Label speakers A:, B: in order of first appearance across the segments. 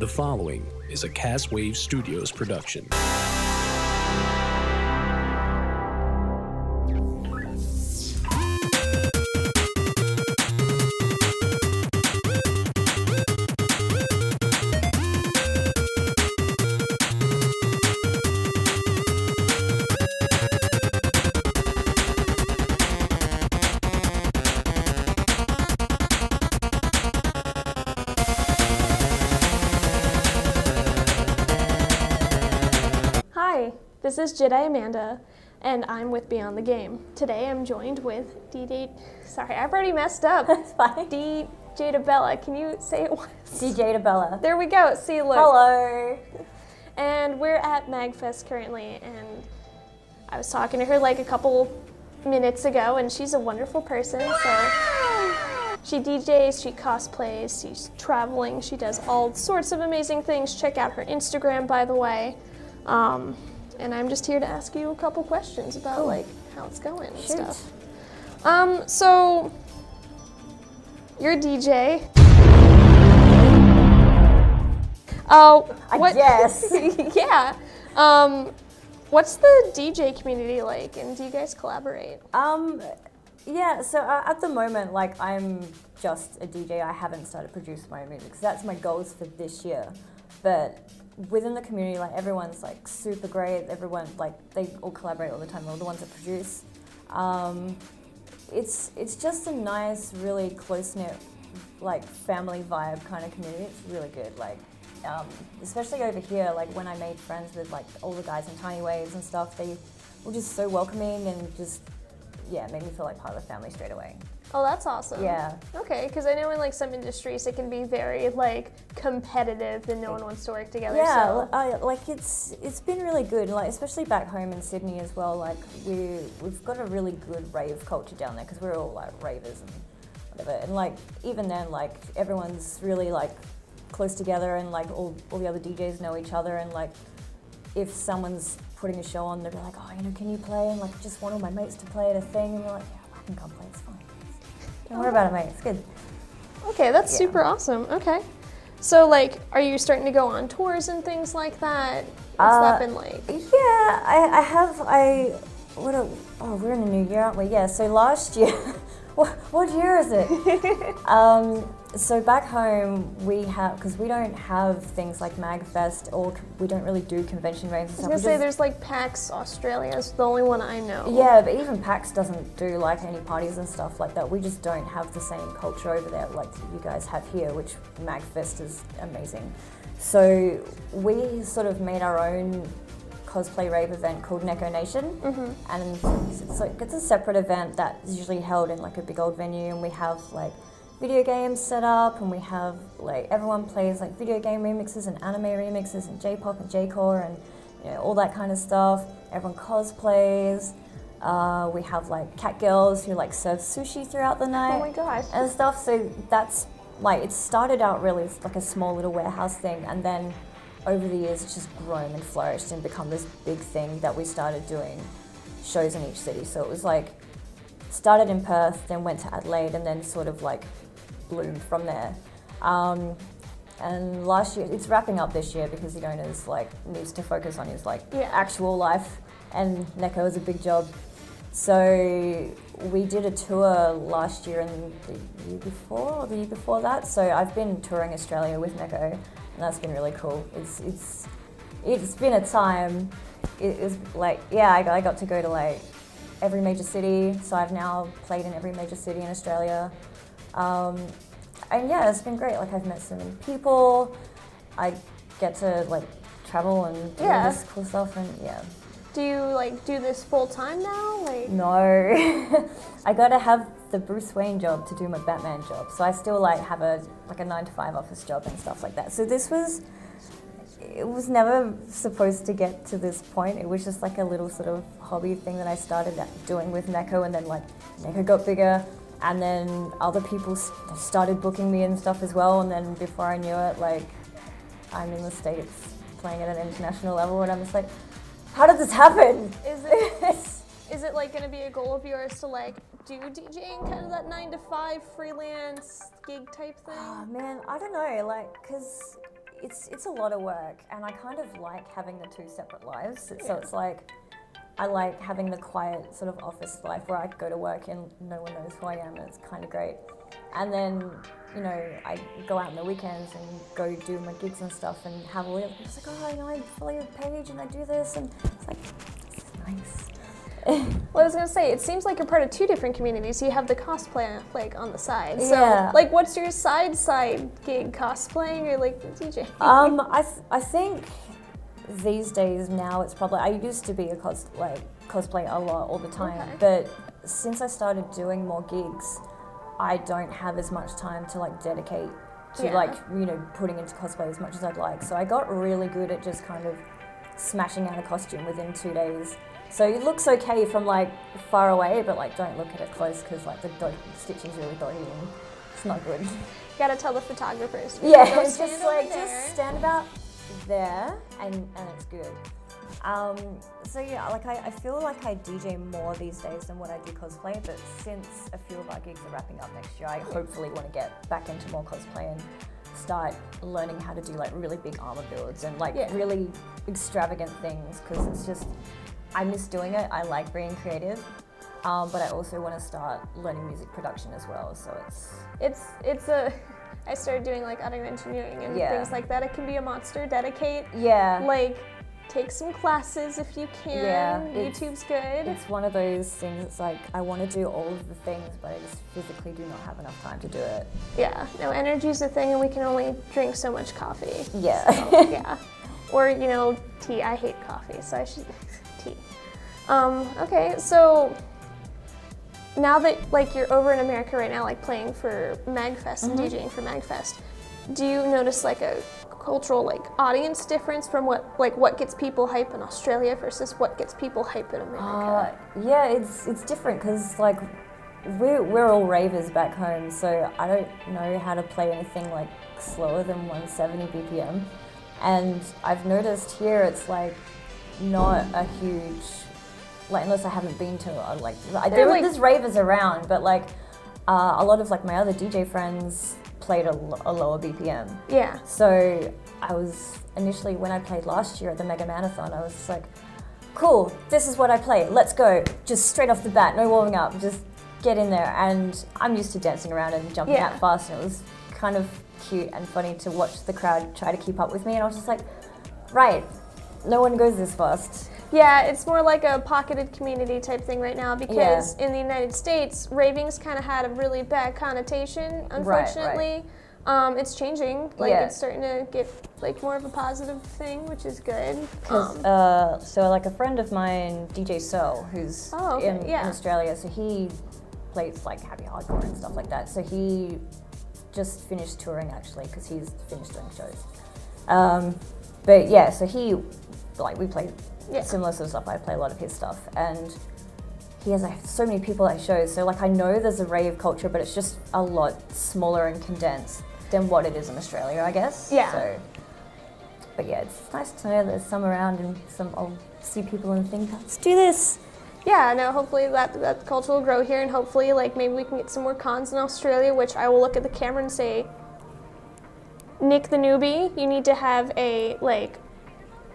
A: The following is a Castwave Studios production.
B: Hi, this is JediAmanda, and I'm with Beyond the Game. Today I'm joined with Sorry, I've already messed up.
C: That's fine.
B: DJadeabella. Can you say it once?
C: DJadeabella.
B: There we go. See, look.
C: Hello.
B: And we're at Magfest currently, and I was talking to her like a couple minutes ago, and she's a wonderful person. So she DJs, she cosplays, she's traveling, she does all sorts of amazing things. Check out her Instagram, by the way. And I'm just here to ask you a couple questions about like how it's going and stuff. So you're a DJ.
C: I guess.
B: Yeah. What's the DJ community like, and do you guys collaborate?
C: Yeah, so at the moment, like, I'm just a DJ. I haven't started producing my own music, so that's my goals for this year. But within the community, like, everyone's like super great. Everyone, like, they all collaborate all the time, all the ones that produce. It's just a nice, really close-knit, like, family vibe kind of community. It's really good. Like, especially over here, like, when I made friends with like all the guys in Tiny Waves and stuff, they were just so welcoming and just, yeah, made me feel like part of the family straight away.
B: Oh, that's awesome.
C: Yeah.
B: Okay, because I know in like some industries it can be very like competitive and no one wants to work together.
C: Yeah,
B: so.
C: like it's been really good. Like, especially back home in Sydney as well. Like, we've got a really good rave culture down there because we're all like ravers and whatever. And like, even then, like, everyone's really like close together, and like all the other DJs know each other. And like, if someone's putting a show on, they'll be like, oh, you know, can you play? And like, just want all my mates to play at a thing. And we're like, yeah, I can come play. It's fine. Don't worry about it, mate. It's good.
B: Okay, that's super awesome. Okay. So, like, are you starting to go on tours and things like that? What's that been like?
C: Yeah, I have. We're in the new year, aren't we? Yeah, so last year, what year is it? So back home, because we don't have things like Magfest, or we don't really do convention raves and stuff.
B: I was gonna say there's like PAX Australia is the only one I know.
C: Yeah, but even PAX doesn't do like any parties and stuff like that. We just don't have the same culture over there like you guys have here, which Magfest is amazing. So we sort of made our own cosplay rave event called Neko Nation, and it's a separate event that's usually held in like a big old venue, and we have like video games set up, and we have like everyone plays like video game remixes and anime remixes and J-pop and J-core and, you know, all that kind of stuff. Everyone cosplays. We have like cat girls who like serve sushi throughout the night.
B: Oh my gosh.
C: And stuff. So that's like, it started out really like a small little warehouse thing, and then over the years it's just grown and flourished and become this big thing that we started doing shows in each city. So it was like, started in Perth, then went to Adelaide, and then sort of like bloomed from there. And last year, it's wrapping up this year because the owner's like needs to focus on his like actual life, and Neko is a big job. So we did a tour last year and the year before that. So I've been touring Australia with Neko, and that's been really cool. It's been a time. It was like, yeah, I got to go to like every major city, so I've now played in every major city in Australia. And yeah, it's been great. Like, I've met so many people. I get to like travel and do all this cool stuff, and yeah.
B: Do you like do this full time now? Like,
C: no, I gotta have the Bruce Wayne job to do my Batman job. So I still like have a 9-to-5 office job and stuff like that. So it was never supposed to get to this point. It was just like a little sort of hobby thing that I started doing with Neko, and then like Neko got bigger, and then other people started booking me and stuff as well, and then before I knew it, like, I'm in the States playing at an international level, and I'm just like, how did this happen?
B: Is it like gonna be a goal of yours to like do DJing, kind of that 9-to-5 freelance gig type thing?
C: Oh man, I don't know, like, cause it's a lot of work, and I kind of like having the two separate lives. So it's like, I like having the quiet sort of office life where I go to work and no one knows who I am, and it's kind of great. And then, you know, I go out on the weekends and go do my gigs and stuff and have all the other people like, oh, you know, I follow your page and I do this, and it's like, this is nice.
B: Well, I was gonna say, it seems like you're part of two different communities. You have the cosplay like on the side. So,
C: Yeah.
B: like, what's your side gig? Cosplaying or like DJ?
C: I think these days now it's probably, I used to be a cosplay a lot all the time, but since I started doing more gigs, I don't have as much time to like dedicate to like, you know, putting into cosplay as much as I'd like. So I got really good at just kind of smashing out a costume within 2 days. So it looks okay from like far away, but like don't look at it close because like the stitching's really dotty and it's not good.
B: You gotta tell the photographers.
C: Yeah, it's just like, just stand about there and it's good. So yeah, like I feel like I DJ more these days than what I do cosplay, but since a few of our gigs are wrapping up next year, I hopefully want to get back into more cosplay and start learning how to do like really big armor builds and like really extravagant things, because it's just, I miss doing it. I like being creative, but I also want to start learning music production as well. So
B: I started doing like audio engineering and things like that. It can be a monster. Dedicate.
C: Yeah.
B: Like, take some classes if you can.
C: Yeah,
B: YouTube's good.
C: It's one of those things. It's like I want to do all of the things, but I just physically do not have enough time to do it.
B: Yeah. No, energy's a thing, and we can only drink so much coffee.
C: Yeah.
B: So, yeah. Or, you know, tea. I hate coffee, so I should tea. Okay, so now that like you're over in America right now, like playing for Magfest and DJing for Magfest, do you notice like a cultural like audience difference from what gets people hype in Australia versus what gets people hype in America?
C: Yeah, it's different because like we're all ravers back home, so I don't know how to play anything like slower than 170 BPM, and I've noticed here it's like not a huge, like, unless I haven't been to there's ravers around, but like a lot of like my other DJ friends played a lower BPM.
B: Yeah.
C: So I was initially, when I played last year at the Mega Marathon, I was just like, cool, this is what I play, let's go. Just straight off the bat, no warming up, just get in there. And I'm used to dancing around and jumping out fast, and it was kind of cute and funny to watch the crowd try to keep up with me, and I was just like, right, no one goes this fast.
B: Yeah, it's more like a pocketed community type thing right now, because in the United States, raving's kind of had a really bad connotation, unfortunately. Right. It's changing. Like, it's starting to get like more of a positive thing, which is good.
C: So like a friend of mine, DJ Searle, who's in Australia, so he plays like heavy hardcore and stuff like that. So he just finished touring actually, because he's finished doing shows. But yeah, so we play similar sort of stuff. I play a lot of his stuff, and he has like so many people at shows. So like I know there's a rave culture, but it's just a lot smaller and condensed than what it is in Australia, I guess.
B: Yeah.
C: So, but yeah, it's nice to know there's some around, and I'll see people and think, let's do this.
B: Yeah, no, hopefully that culture will grow here, and hopefully like maybe we can get some more cons in Australia, which I will look at the camera and say, Nick the newbie, you need to have a like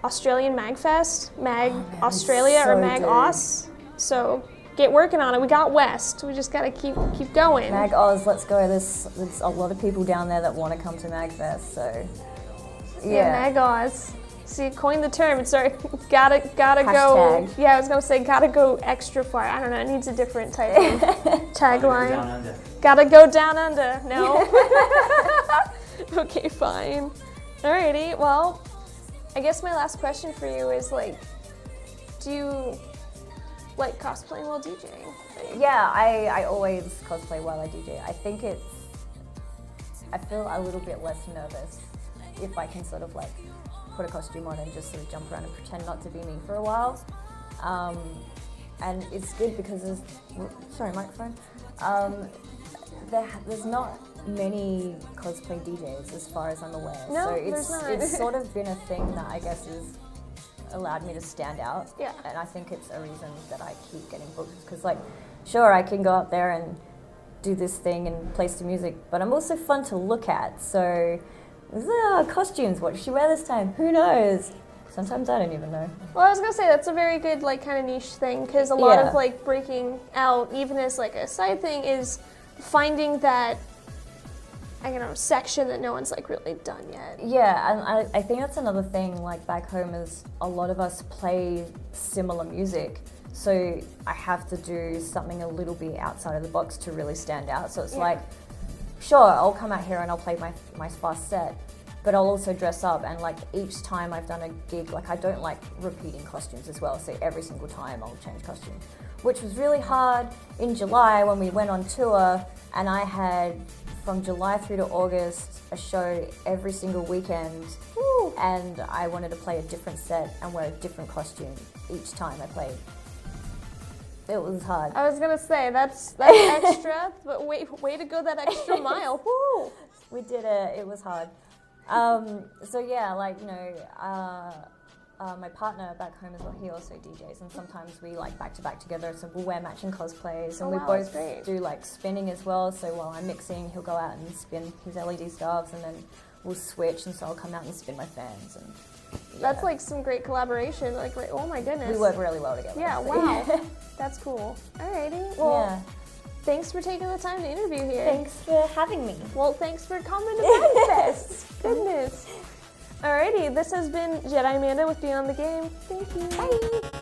B: Australian Magfest, Australia, or Mag Aus. So get working on it. We got West. We just gotta keep going.
C: Mag Oz, let's go. There's a lot of people down there that want to come to Magfest. So
B: yeah, Mag Oz. See, coin the term. Sorry, gotta
C: Hashtag.
B: go. Yeah, I was gonna say gotta go extra far. I don't know. It needs a different type of tagline. Gotta go down under. No. Okay, fine. Alrighty. Well, I guess my last question for you is like, do you like cosplaying while DJing?
C: Yeah, I always cosplay while I DJ. I feel a little bit less nervous if I can sort of like put a costume on and just sort of jump around and pretend not to be me for a while. And it's good because microphone. There's not many cosplay DJs as far as I'm aware.
B: No,
C: so
B: there's not.
C: It's sort of been a thing that I guess has allowed me to stand out.
B: Yeah.
C: And I think it's a reason that I keep getting booked, because like, sure, I can go up there and do this thing and play some music, but I'm also fun to look at. So Costumes, what should she wear this time? Who knows? Sometimes I don't even know.
B: Well, I was gonna say that's a very good like kind of niche thing because a lot
C: Yeah.
B: of like breaking out, even as like a side thing, is finding that I don't know section that no one's like really done yet.
C: Yeah, and I think that's another thing, like back home, is a lot of us play similar music. So I have to do something a little bit outside of the box to really stand out. So it's like, sure, I'll come out here and I'll play my sparse set, but I'll also dress up, and like each time I've done a gig, like I don't like repeating costumes as well, so every single time I'll change costume, which was really hard in July when we went on tour, and I had from July through to August a show every single weekend. Woo! And I wanted to play a different set and wear a different costume each time I played. It was hard.
B: I was gonna say that's extra, but way to go that extra mile. Woo!
C: We did it. It was hard. So yeah, like my partner back home as well, he also DJs, and sometimes we like back to back together. So we'll wear matching cosplays, and we both do like spinning as well. So while I'm mixing, he'll go out and spin his LED stars, and then we'll switch. And so I'll come out and spin my fans. And
B: that's like some great collaboration. Like, oh my goodness,
C: we work really well together.
B: Yeah,
C: so.
B: wow, that's cool. Alrighty, well. Thanks for taking the time to interview here.
C: Thanks for having me.
B: Well, thanks for coming to Magfest. Goodness. Alrighty, this has been JediAmanda with Beyond the Game. Thank you.
C: Bye.